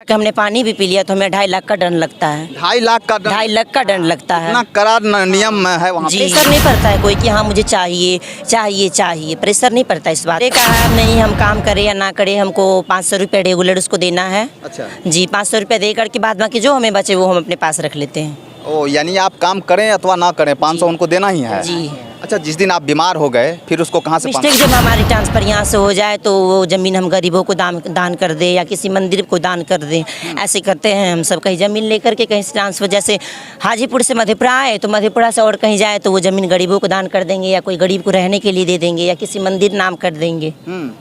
कि हमने पानी भी पी लिया तो हमें 2.5 लाख का दंड लगता है। 2.5 लाख का 2.5 लाख का दंड लगता है। इतना कड़ा नियम है वहाँ पे। प्रेशर नहीं पड़ता है कोई कि हाँ मुझे चाहिए चाहिए चाहिए, प्रेशर नहीं पड़ता इस बात। कहा है नहीं हम काम करें या ना करें, हमको 500 रुपये रेगुलर उसको देना है। अच्छा जी 500 रुपये दे करके बाद बाकी जो हमें बचे वो हम अपने पास रख लेते हैं। ओ, यानी आप काम करें अथवा ना करें 500 उनको देना ही है। जी। अच्छा, जिस दिन आप बीमार हो गए फिर उसको कहाँ से मिस्टेक जब हमारी ट्रांसफ़र यहाँ से हो जाए तो वो ज़मीन हम गरीबों को दान कर दें या किसी मंदिर को दान कर दें, ऐसे करते हैं हम सब। कहीं ज़मीन लेकर के कहीं से ट्रांसफ़र, जैसे हाजीपुर से मधेपुरा आए तो मधेपुरा से और कहीं जाए तो वो ज़मीन गरीबों को दान कर देंगे या कोई गरीब को रहने के लिए दे देंगे या किसी मंदिर नाम कर देंगे।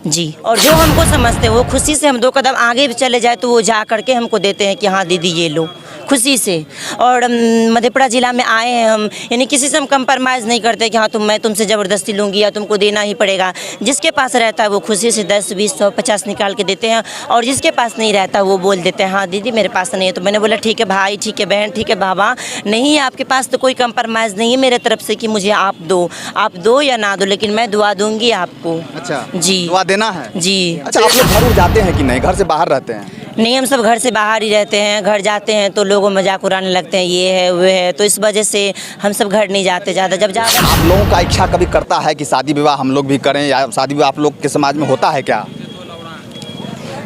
जी, और जो हमको समझते हैं वो खुशी से हम 2 कदम आगे भी चले जाए तो वो जा करके हमको देते हैं कि हाँ दीदी ये लो, खुशी से। और मधेपुरा ज़िला में आए हैं हम, यानी किसी से हम कंप्रोमाइज़ नहीं करते कि हाँ मैं तुमसे ज़बरदस्ती लूँगी या तुमको देना ही पड़ेगा। जिसके पास रहता है वो खुशी से 10, 20, 100, 50 निकाल के देते हैं, और जिसके पास नहीं रहता वो बोल देते हैं हाँ दीदी मेरे पास नहीं है। तो मैंने बोला ठीक है भाई, ठीक है बहन, ठीक है बाबा, नहीं है आपके पास तो कोई कंप्रोमाइज़ नहीं है मेरे तरफ से कि मुझे आप दो या ना दो, लेकिन मैं दुआ दूँगी आपको। अच्छा जी, दुआ देना है जी। अच्छा, आप लोग घर जाते हैं कि नहीं, घर से बाहर रहते हैं? नहीं, हम सब घर से बाहर ही रहते हैं। घर जाते हैं तो लोगों मजाक उड़ाने लगते हैं, ये है वो है, तो इस वजह से हम सब घर नहीं जाते ज़्यादा। जब जाते आप लोगों का इच्छा कभी करता है कि शादी विवाह हम लोग भी करें, या शादी विवाह आप लोग के समाज में होता है क्या?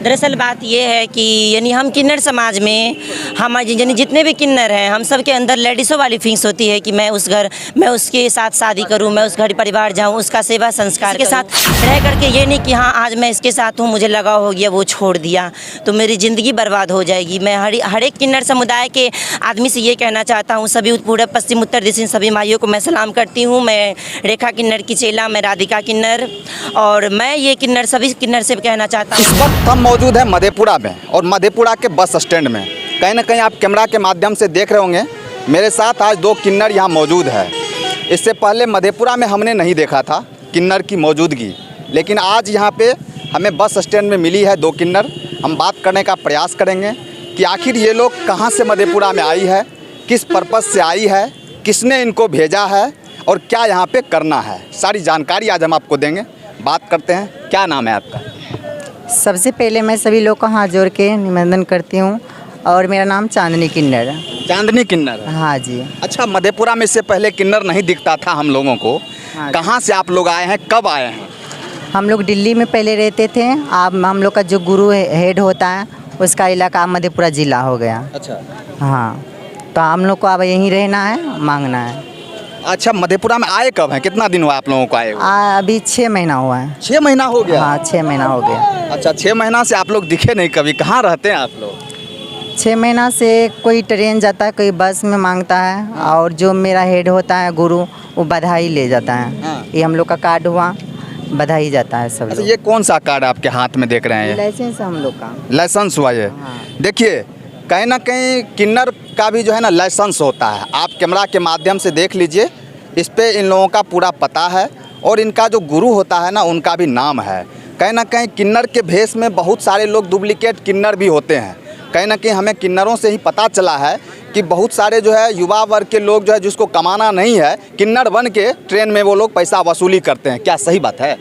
दरअसल बात ये है कि यानी हम किन्नर समाज में हम यानी जितने भी किन्नर हैं हम सब के अंदर लेडीज़ों वाली फीलिंग्स होती है कि मैं उसके साथ शादी करूं, मैं उस घर परिवार जाऊं, उसका सेवा संस्कार के साथ रह करके, ये नहीं कि हाँ आज मैं इसके साथ हूं, मुझे लगाव हो गया वो छोड़ दिया तो मेरी ज़िंदगी बर्बाद हो जाएगी। मैं हर एक किन्नर समुदाय के आदमी से ये कहना चाहता हूँ, सभी पूर्व पश्चिम उत्तर दिशा सभी माइयों को मैं सलाम करती हूँ। मैं रेखा किन्नर की चेला, मैं राधिका किन्नर, और मैं ये किन्नर सभी किन्नर से कहना चाहता हूँ। इस वक्त हम मौजूद है मधेपुरा में, और मधेपुरा के बस स्टैंड में। कहीं ना कहीं आप कैमरा के माध्यम से देख रहे होंगे मेरे साथ आज 2 किन्नर यहाँ मौजूद है। इससे पहले मधेपुरा में हमने नहीं देखा था किन्नर की मौजूदगी, लेकिन आज यहाँ पे हमें बस स्टैंड में मिली है 2 किन्नर। हम बात करने का प्रयास करेंगे कि आखिर ये लोग कहाँ से मधेपुरा में आई है, किस पर्पज़ से आई है, किसने इनको भेजा है और क्या यहाँ पे करना है, सारी जानकारी आज हम आपको देंगे। बात करते हैं, क्या नाम है आपका? सबसे पहले मैं सभी लोग को हाथ जोड़ के निवेदन करती हूँ, और मेरा नाम चांदनी किन्नर है। चांदनी किन्नर? हाँ जी। अच्छा, मधेपुरा में इससे पहले किन्नर नहीं दिखता था हम लोगों को। हाँ, कहाँ से आप लोग आए हैं, कब आए हैं? हम लोग दिल्ली में पहले रहते थे। अब हम लोग का जो गुरु हेड होता है उसका इलाका मधेपुरा ज़िला हो गया। अच्छा हाँ, तो हम लोग को अब यहीं रहना है, मांगना है। अच्छा, मधेपुरा में आए कब हैं, कितना दिन हुआ आप लोगों को आए हुए? अभी 6 महीना हुआ है। 6 महीना हो गया? हाँ, 6 महीना हो गया। अच्छा, 6 महीना से आप लोग दिखे नहीं कभी, कहाँ रहते हैं आप लोग? 6 महीना से कोई ट्रेन जाता है, कोई बस में मांगता है, और जो मेरा हेड होता है गुरु वो बधाई ले जाता है। हाँ। ये हम लोग का कार्ड हुआ, बधाई जाता है सब अच्छा, लोग। ये कौन सा कार्ड आपके हाथ में देख रहे हैं? लाइसेंस हम लोग का लाइसेंस हुआ ये? हाँ। देखिए, कहीं ना कहीं किन्नर का भी जो है ना लाइसेंस होता है। आप कैमरा के माध्यम से देख लीजिए, इस पे इन लोगों का पूरा पता है, और इनका जो गुरु होता है ना उनका भी नाम है। कहीं ना कहीं किन्नर के भेष में बहुत सारे लोग डुप्लीकेट किन्नर भी होते हैं। कहीं ना कहीं हमें किन्नरों से ही पता चला है कि बहुत सारे जो है युवा वर्ग के लोग जो है जिसको कमाना नहीं है, किन्नर बन के ट्रेन में वो लोग पैसा वसूली करते हैं। क्या सही बात है?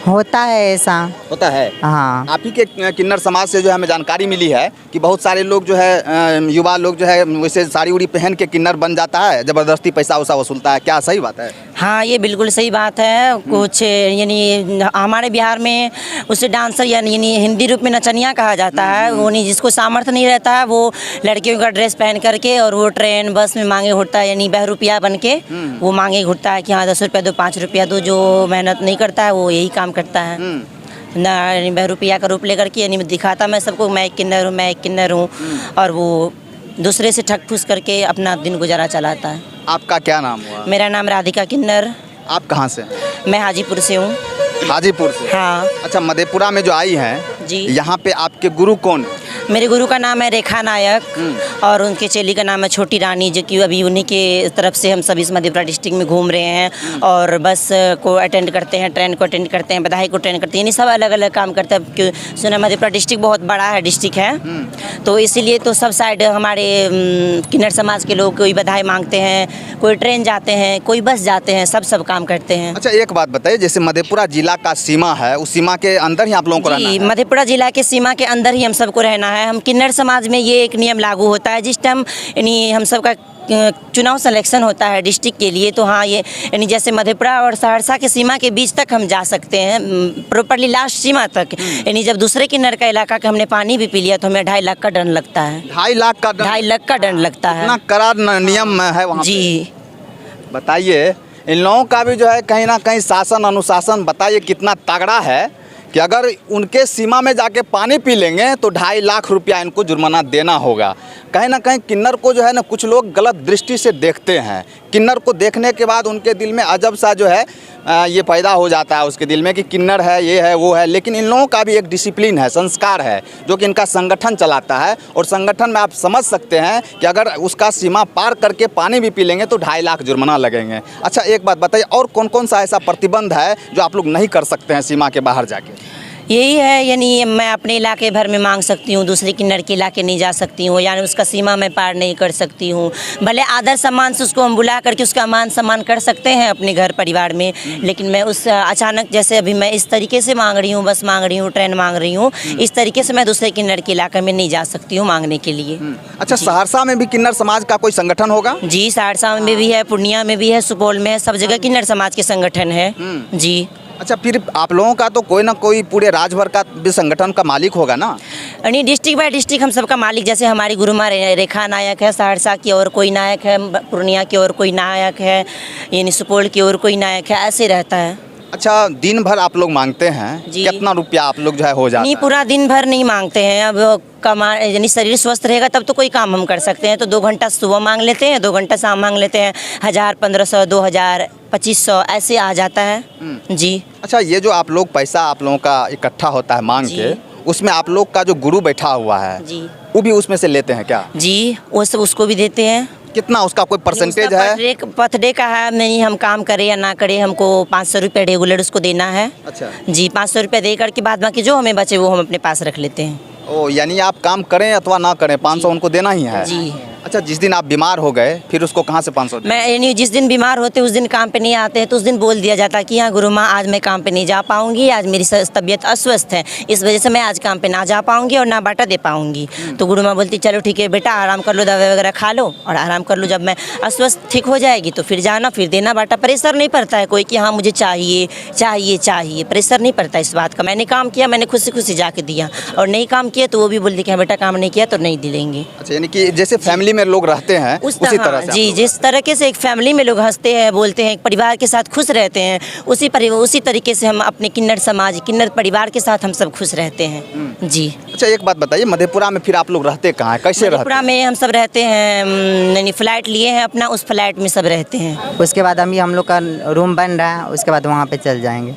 होता है ऐसा। होता है? हाँ। आप ही के किन्नर समाज से जो है हमें जानकारी मिली है कि बहुत सारे लोग जो है युवा लोग जो है वैसे साड़ी उड़ी पहन के किन्नर बन जाता है, ज़बरदस्ती पैसा वैसा वसूलता है। क्या सही बात है? हाँ, ये बिल्कुल सही बात है। कुछ यानी हमारे बिहार में उसे डांसर यानी हिंदी रूप में नचनिया कहा जाता है। वो नहीं, जिसको सामर्थ्य नहीं रहता है वो लड़कियों का ड्रेस पहन करके और वो ट्रेन बस में मांगे घुटता है, यानी बहरूपिया बन के वो मांगे घुटता है कि हाँ 10 रुपया दो, 5 रुपया दो। जो मेहनत नहीं करता है वो यही काम करता है ना, यानी बहरूपिया का रूप लेकर के यानी दिखाता मैं सबको मैं एक किन्नर हूँ, मैं एक किन्नर हूँ, और वो दूसरे से ठग फूस करके अपना दिन गुजारा चलाता है। आपका क्या नाम हुआ? मेरा नाम राधिका किन्नर। आप कहाँ से? मैं हाजीपुर से हूँ। हाजीपुर से? हाँ। अच्छा, मधेपुरा में जो आई हैं जी, यहाँ पे आपके गुरु कौन है? मेरे गुरु का नाम है रेखा नायक, और उनके चेली का नाम है छोटी रानी, जो कि अभी उन्हीं के तरफ से हम सभी इस मधेपुरा डिस्ट्रिक्ट में घूम रहे हैं, और बस को अटेंड करते हैं, ट्रेन को अटेंड करते हैं, बधाई को अटेंड करते हैं, यानी सब अलग अलग काम करते हैं। क्योंकि सुना मधेपुरा डिस्ट्रिक्ट बहुत बड़ा है, डिस्ट्रिक्ट है, तो इसीलिए तो सब साइड हमारे किन्नर समाज के लोग कोई बधाई मांगते हैं, कोई ट्रेन जाते हैं, कोई बस जाते हैं, सब काम करते हैं। अच्छा, एक बात बताइए, जैसे मधेपुरा जिला का सीमा है, उस सीमा के अंदर ही आप लोगों को रहना है? मधेपुरा जिला के सीमा के अंदर ही हम सबको रहना है। है। हम किन्नर समाज में ये एक नियम लागू होता है जिस टाइम यानी हम सबका चुनाव सिलेक्शन होता है डिस्ट्रिक्ट के लिए, तो हाँ ये यानी जैसे मधेपुरा और सहरसा के सीमा के बीच तक हम जा सकते हैं, प्रॉपरली लास्ट सीमा तक। यानी जब दूसरे किन्नर का इलाका का हमने पानी भी पी लिया तो हमें 2.5 लाख का दंड लगता है। 2.5 लाख का 2.5 लाख का दंड लगता है। इतना कड़ा नियम है वहाँ पे। जी बताइए इन लोगों का भी जो है कहीं ना कहीं शासन अनुशासन बताइए कितना तगड़ा है कि अगर उनके सीमा में जाके पानी पी लेंगे तो 2.5 लाख रुपया इनको जुर्माना देना होगा। कहीं ना कहीं किन्नर को जो है ना कुछ लोग गलत दृष्टि से देखते हैं। किन्नर को देखने के बाद उनके दिल में अजब सा जो है ये पैदा हो जाता है उसके दिल में कि किन्नर है, ये है, वो है। लेकिन इन लोगों का भी एक डिसिप्लिन है, संस्कार है, जो कि इनका संगठन चलाता है। और संगठन में आप समझ सकते हैं कि अगर उसका सीमा पार करके पानी भी पी लेंगे तो 2.5 लाख जुर्माना लगेंगे। अच्छा एक बात बताइए, और कौन कौन सा ऐसा प्रतिबंध है जो आप लोग नहीं कर सकते हैं सीमा के बाहर जाके? यही है, यानी मैं अपने इलाके भर में मांग सकती हूँ, दूसरे किन्नर के इलाके नहीं जा सकती हूँ, यानी उसका सीमा मैं पार नहीं कर सकती हूँ। भले आदर सम्मान से उसको हम बुला करके उसका मान सम्मान कर सकते हैं अपने घर परिवार में, लेकिन मैं उस अचानक जैसे अभी मैं इस तरीके से मांग रही हूँ, बस मांग रही हूँ, ट्रेन मांग रही हूँ, इस तरीके से मैं दूसरे किन्नर के इलाके में नहीं जा सकती हूँ मांगने के लिए। अच्छा सहरसा में भी किन्नर समाज का कोई संगठन होगा? जी सहरसा में भी है, पूर्णिया में भी है, सुपौल में है, सब जगह किन्नर समाज के संगठन है। जी अच्छा फिर आप लोगों का तो कोई ना कोई पूरे राज्य भर का भी संगठन का मालिक होगा ना? यानी डिस्ट्रिक्ट बाय डिस्ट्रिक्ट हम सबका मालिक, जैसे हमारी गुरुमा रेखा नायक है सहरसा की और कोई नायक है, पूर्णिया की और कोई नायक है, यानी सुपौल की और कोई नायक है, ऐसे रहता है। अच्छा दिन भर आप लोग मांगते हैं, कितना रुपया आप लोग जो है हो जाता है? नहीं पूरा दिन भर नहीं मांगते हैं, अब कमा यानी शरीर स्वस्थ रहेगा तब तो कोई काम हम कर सकते हैं। तो 2 घंटा सुबह मांग लेते हैं, 2 घंटा शाम मांग लेते हैं, 1000, 1500, 2000, 2500 ऐसे आ जाता है। जी अच्छा ये जो आप लोग पैसा आप लोगों का इकट्ठा होता है मांग के, उसमें आप लोग का जो गुरु बैठा हुआ है जी वो भी उसमें से लेते हैं क्या? जी वो सब उसको भी देते हैं। कितना उसका कोई परसेंटेज है? पथडे का है, नहीं हम काम करें या ना करें हमको 500 रुपये रेगुलर उसको देना है। अच्छा जी 500 रुपये दे करके बाद बाकी जो हमें बचे वो हम अपने पास रख लेते हैं। ओ यानी आप काम करें अथवा ना करें 500 उनको देना ही है? जी। अच्छा जिस दिन आप बीमार हो गए फिर उसको कहाँ से 500? मैं यानी जिस दिन बीमार होते उस दिन काम पे नहीं आते हैं तो उस दिन बोल दिया जाता है कि हाँ गुरु माँ आज मैं काम पे नहीं जा पाऊंगी, आज मेरी तबीयत अस्वस्थ है, इस वजह से मैं आज काम पे ना जा पाऊंगी और ना बाटा दे पाऊंगी। तो गुरु माँ बोलती चलो ठीक है बेटा आराम कर लो, दवा वगैरह खा लो और आराम कर लो, जब मैं अस्वस्थ ठीक हो जाएगी तो फिर जाना, फिर देना बाटा। प्रेशर नहीं पड़ता है कोई कि हाँ मुझे चाहिए चाहिए चाहिए, प्रेशर नहीं पड़ता इस बात का। मैंने काम किया, मैंने खुशी खुशी जाके दिया, और नहीं काम किया तो वो भी बोलती कि हाँ बेटा काम नहीं किया तो नहीं दिलेंगे। अच्छा यानी कि जैसे फैमिली में लोग रहते हैं उसी तरह से? जी जिस तरीके से एक फैमिली में लोग हंसते हैं, बोलते हैं, एक परिवार के साथ खुश रहते हैं, उसी तरीके से हम अपने किन्नर समाज, किन्नर परिवार के साथ हम सब खुश रहते हैं। जी अच्छा एक बात बताइए, मधेपुरा में फिर आप लोग रहते कहाँ हैं, कैसे रहते हैं? मधेपुरा में हम सब रहते हैं, यानी फ्लैट लिए हैं अपना, उस फ्लैट में सब रहते हैं। उसके बाद अभी हम लोग का रूम बन रहा है, उसके बाद वहाँ पे चल जाएंगे।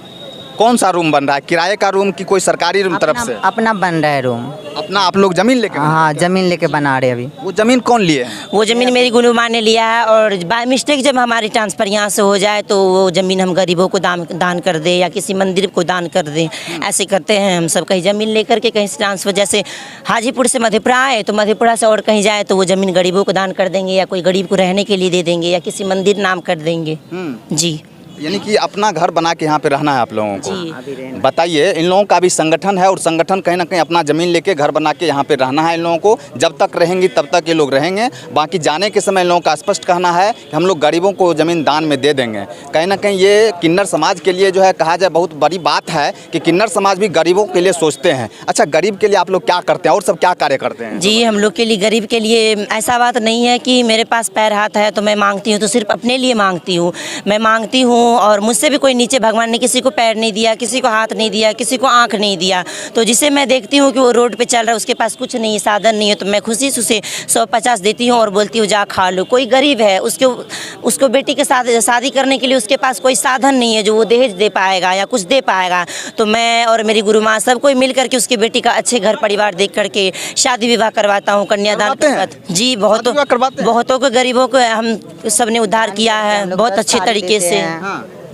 कौन सा रूम बन रहा है, किराए का रूम की कोई सरकारी रूम तरफ से? अपना बन रहा है रूम। अपना आप लोग जमीन लेके? हाँ जमीन लेके बना रहे अभी। वो जमीन कौन लिए? वो ज़मीन मेरी गुरु माँ ने लिया है, और बाय मिस्टेक जब हमारी ट्रांसफ़र यहाँ से हो जाए तो वो ज़मीन हम गरीबों को दान कर दे या किसी मंदिर को दान कर दें, ऐसे करते हैं हम सब। कहीं ज़मीन लेकर के कहीं से ट्रांसफ़र, जैसे हाजीपुर से मधेपुरा आए तो मधेपुरा से और कहीं जाए तो वो ज़मीन गरीबों को दान कर देंगे या कोई गरीब को रहने के लिए दे देंगे या किसी मंदिर नाम कर देंगे। जी यानी कि अपना घर बना के यहाँ पे रहना है आप लोगों को? जी बताइए इन लोगों का भी संगठन है और संगठन कहीं ना कहीं अपना ज़मीन लेके घर बना के यहाँ पे रहना है इन लोगों को। जब तक रहेंगी तब तक ये लोग रहेंगे, बाकी जाने के समय इन लोगों का स्पष्ट कहना है कि हम लोग गरीबों को ज़मीन दान में दे देंगे। कहीं ना कहीं ये किन्नर समाज के लिए जो है कहा जाए बहुत बड़ी बात है कि किन्नर समाज भी गरीबों के लिए सोचते हैं। अच्छा गरीब के लिए आप लोग क्या करते हैं और सब क्या कार्य करते हैं? जी हम लोग के लिए, गरीब के लिए ऐसा बात नहीं है कि मेरे पास पैर हाथ है तो मैं मांगती हूँ, तो सिर्फ अपने लिए मांगती हूँ। मैं मांगती हूँ और मुझसे भी कोई नीचे भगवान ने किसी को पैर नहीं दिया, किसी को हाथ नहीं दिया, किसी को आंख नहीं दिया। तो जिसे मैं देखती हूँ कि वो रोड पे चल रहा है, उसके पास कुछ नहीं है, साधन नहीं है, तो मैं खुशी से उसे 150 देती हूँ और बोलती हूँ जा खा लो। कोई गरीब है, उसको बेटी के साथ शादी करने के लिए उसके पास कोई साधन नहीं है जो वो दहेज दे पाएगा या कुछ दे पाएगा, तो मैं और मेरी गुरु माँ सब कोई मिल करके उसकी बेटी का अच्छे घर परिवार देख करके शादी विवाह करवाता हूँ, कन्यादान। जी बहुतों को गरीबों को हम सब ने उद्धार किया है बहुत अच्छे तरीके से।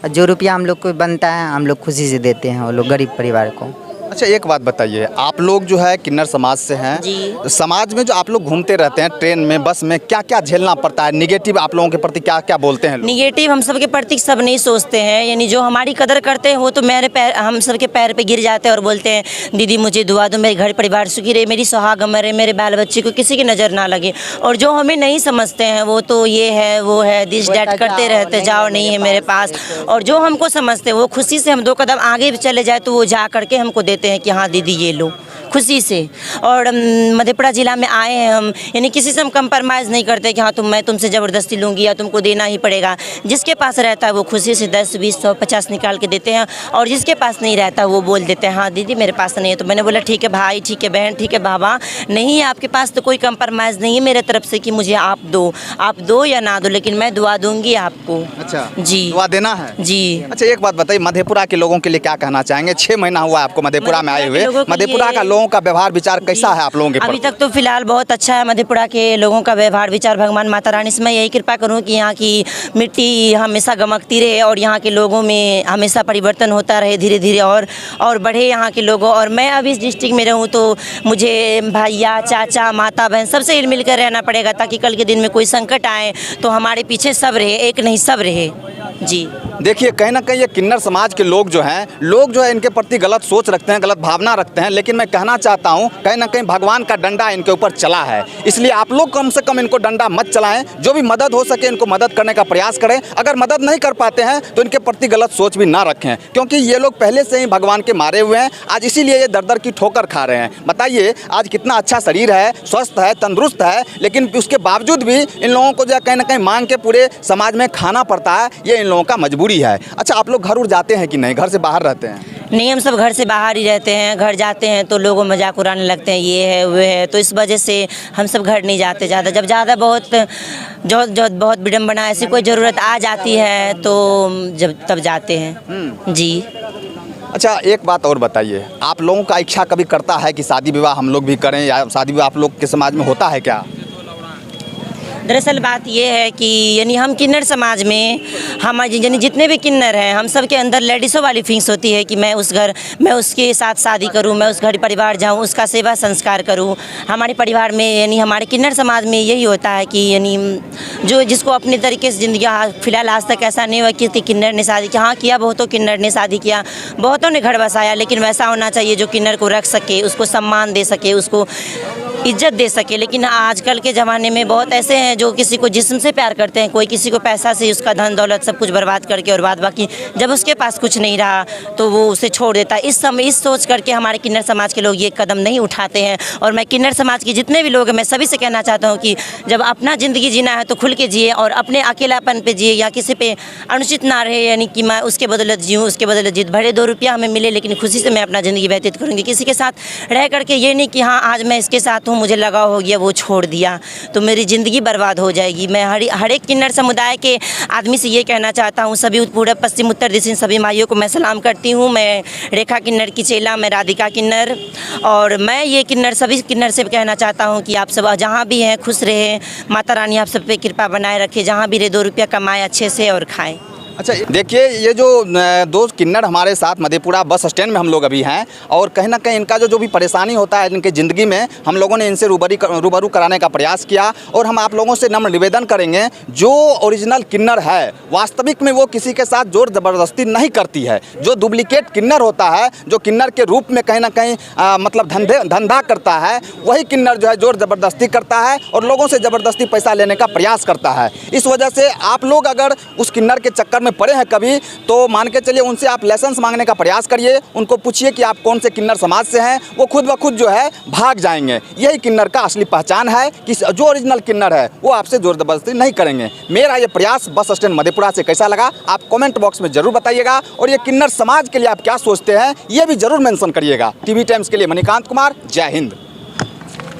जो रुपया हम लोग को बनता है हम लोग खुशी से देते हैं वो लोग गरीब परिवार को। अच्छा एक बात बताइए, आप लोग जो है किन्नर समाज से हैं जी। समाज में जो आप लोग घूमते रहते हैं ट्रेन में बस में, क्या क्या झेलना पड़ता है? निगेटिव आप लोगों के प्रति क्या क्या बोलते हैं लोग? निगेटिव हम सब के प्रति सब नहीं सोचते हैं, यानी जो हमारी कदर करते हैं वो तो मेरे पैर हम सब के पैर पे गिर जाते हैं और बोलते हैं दीदी मुझे दुआ दो, मेरे घर परिवार सुखी रहे, मेरी सुहाग मरे, मेरे बाल बच्चे को किसी की नज़र ना लगे। और जो हमें नहीं समझते हैं वो तो ये है वो है दिस डैट करते रहते, जाओ नहीं है मेरे पास। और जो हमको समझते हैं वो खुशी से हम 2 कदम आगे भी चले जाए तो वो जा करके हमको देते हैं कि हाँ दीदी ये लो, खुशी से। और मधेपुरा ज़िला में आए हैं हम, यानी किसी से हम कंप्रोमाइज़ नहीं करते कि हाँ मैं तुमसे ज़बरदस्ती लूँगी या तुमको देना ही पड़ेगा। जिसके पास रहता है वो खुशी से 10, 20, 100, 50 निकाल के देते हैं, और जिसके पास नहीं रहता वो बोल देते हैं हाँ दीदी मेरे पास नहीं है। तो मैंने बोला ठीक है भाई, ठीक है बहन, ठीक है बाबा, नहीं है आपके पास तो कोई कंप्रोमाइज़ नहीं है मेरे तरफ से कि मुझे आप दो या ना दो, लेकिन मैं दुआ दूँगी आपको। अच्छा जी, दुआ देना है जी। अच्छा एक बात बताइए, मधेपुरा के लोगों के लिए क्या कहना चाहेंगे? 6 महीना हुआ आपको मधेपुरा में आए हुए, मधेपुरा का लोगों का व्यवहार विचार कैसा है आप लोगों के अभी प्रति? तक तो फिलहाल बहुत अच्छा है मधेपुरा के लोगों का व्यवहार विचार। भगवान माता रानी से मैं यही कृपा करूं कि यहाँ की मिट्टी हमेशा गमकती रहे और यहाँ के लोगों में हमेशा परिवर्तन होता रहे, धीरे धीरे और बढ़े यहाँ के लोगों। और मैं अभी इस डिस्ट्रिक्ट में रहूँ तो मुझे भैया, चाचा, माता, बहन सबसे हिल मिल कर रहना पड़ेगा, ताकि कल के दिन में कोई संकट आए तो हमारे पीछे सब रहे, एक नहीं सब रहे। जी देखिए कहीं ना कहीं ये किन्नर समाज के लोग जो है इनके प्रति गलत सोच रखते हैं, गलत भावना रखते हैं, लेकिन मैं कहना चाहता हूं कहीं ना कहीं भगवान का डंडा इनके ऊपर चला है, इसलिए आप लोग कम से कम इनको डंडा मत चलाएं। जो भी मदद हो सके इनको मदद करने का प्रयास करें। अगर मदद नहीं कर पाते हैं तो इनके प्रति गलत सोच भी ना रखें, क्योंकि ये लोग पहले से ही भगवान के मारे हुए हैं, आज इसीलिए ये दर दर की ठोकर खा रहे हैं। बताइए आज कितना अच्छा शरीर है, स्वस्थ है, तंदुरुस्त है, लेकिन उसके बावजूद भी इन लोगों को जो कहीं ना कहीं मांग के पूरे समाज में खाना पड़ता है, ये इन लोगों का मजबूरी है। अच्छा आप लोग घर उड़ जाते हैं कि नहीं, घर से बाहर रहते हैं? नहीं, हम सब घर से बाहर ही रहते हैं। घर जाते हैं तो लोग मजाक उड़ाने लगते हैं, ये है वो है, तो इस वजह से हम सब घर नहीं जाते ज़्यादा। जब ज़्यादा बहुत विडम्बना ऐसी कोई ज़रूरत आ जाती है तो तब जाते हैं। जी अच्छा एक बात और बताइए, आप लोगों का इच्छा कभी करता है कि शादी विवाह हम लोग भी करें, या शादी विवाह आप लोग के समाज में होता है क्या? दरअसल बात ये है कि यानी हम किन्नर समाज में हम यानी जितने भी किन्नर हैं हम सब के अंदर लेडीज़ों वाली फीलिंग्स होती है कि मैं उसके साथ शादी करूं, मैं उस घर परिवार जाऊं, उसका सेवा संस्कार करूं। हमारे परिवार में यानी हमारे किन्नर समाज में यही होता है कि यानी जो जिसको अपने तरीके से ज़िंदगी, फ़िलहाल आज तक ऐसा नहीं हुआ कि किन्नर ने शादी किया। हाँ किया बहुतों किन्नर ने शादी किया, बहुतों ने घर बसाया, लेकिन वैसा होना चाहिए जो किन्नर को रख सके, उसको सम्मान दे सके, उसको इज्जत दे सके। लेकिन आजकल के ज़माने में बहुत ऐसे हैं जो किसी को जिस्म से प्यार करते हैं, कोई किसी को पैसा से, उसका धन दौलत सब कुछ बर्बाद करके, और बाद बाकी जब उसके पास कुछ नहीं रहा तो वो उसे छोड़ देता है। इस सोच करके हमारे किन्नर समाज के लोग ये कदम नहीं उठाते हैं। और मैं किन्नर समाज के जितने भी लोग हैं मैं सभी से कहना चाहता हूँ कि जब अपना ज़िंदगी जीना है तो खुल के जिए, और अपने अकेलापन पे जिए, या किसी पे अनुचित ना रहे, यानी कि मैं उसके बदौलत जीऊँ, उसके बदौलत जीत, भले 2 रुपया हमें मिले लेकिन खुशी से मैं अपना ज़िंदगी व्यतीत करूँगी। किसी के साथ रह करके ये नहीं कि हाँ आज मैं इसके साथ हूँ, मुझे लगाव हो गया, वो छोड़ दिया तो मेरी ज़िंदगी बर्बाद हो जाएगी। मैं हर एक किन्नर समुदाय के आदमी से ये कहना चाहता हूँ, सभी पूर्व पश्चिम उत्तर दिशा सभी माइयों को मैं सलाम करती हूँ। मैं रेखा किन्नर की चेला, मैं राधिका किन्नर, और मैं ये किन्नर सभी किन्नर से कहना चाहता हूँ कि आप सब जहाँ भी हैं खुश रहे, माता रानी आप सब पे कृपा बनाए रखे, जहाँ भी रहे 2 रुपया कमाएं अच्छे से और खाएं। अच्छा देखिए ये जो 2 किन्नर हमारे साथ मधेपुरा बस स्टैंड में हम लोग अभी हैं, और कहीं ना कहीं इनका जो भी परेशानी होता है इनके ज़िंदगी में, हम लोगों ने इनसे रूबरू कराने का प्रयास किया। और हम आप लोगों से नम्र निवेदन करेंगे, जो ओरिजिनल किन्नर है वास्तविक में वो किसी के साथ जोर ज़बरदस्ती नहीं करती है। जो डुप्लीकेट किन्नर होता है, जो किन्नर के रूप में कहीं ना कहीं मतलब धंधा करता है, वही किन्नर जो है जोर ज़बरदस्ती करता है और लोगों से ज़बरदस्ती पैसा लेने का प्रयास करता है। इस वजह से आप लोग अगर उस किन्नर के चक्कर में पड़े हैं कभी, तो मान के चलिए उनसे आप लाइसेंस मांगने का प्रयास करिए, उनको पूछिए कि आप कौन से किन्नर समाज से हैं, वो खुद ब खुद जो है भाग जाएंगे। यही किन्नर का असली पहचान है कि जो ओरिजिनल किन्नर है वो आपसे जोर जबरदस्ती नहीं करेंगे। मेरा ये प्रयास बस स्टैंड मधेपुरा से कैसा लगा आप कमेंट बॉक्स में जरूर बताइएगा, और ये किन्नर समाज के लिए आप क्या सोचते हैं ये भी जरूर मेंशन करिएगा। टीवी टाइम्स के लिए मणिकांत कुमार, जय हिंद।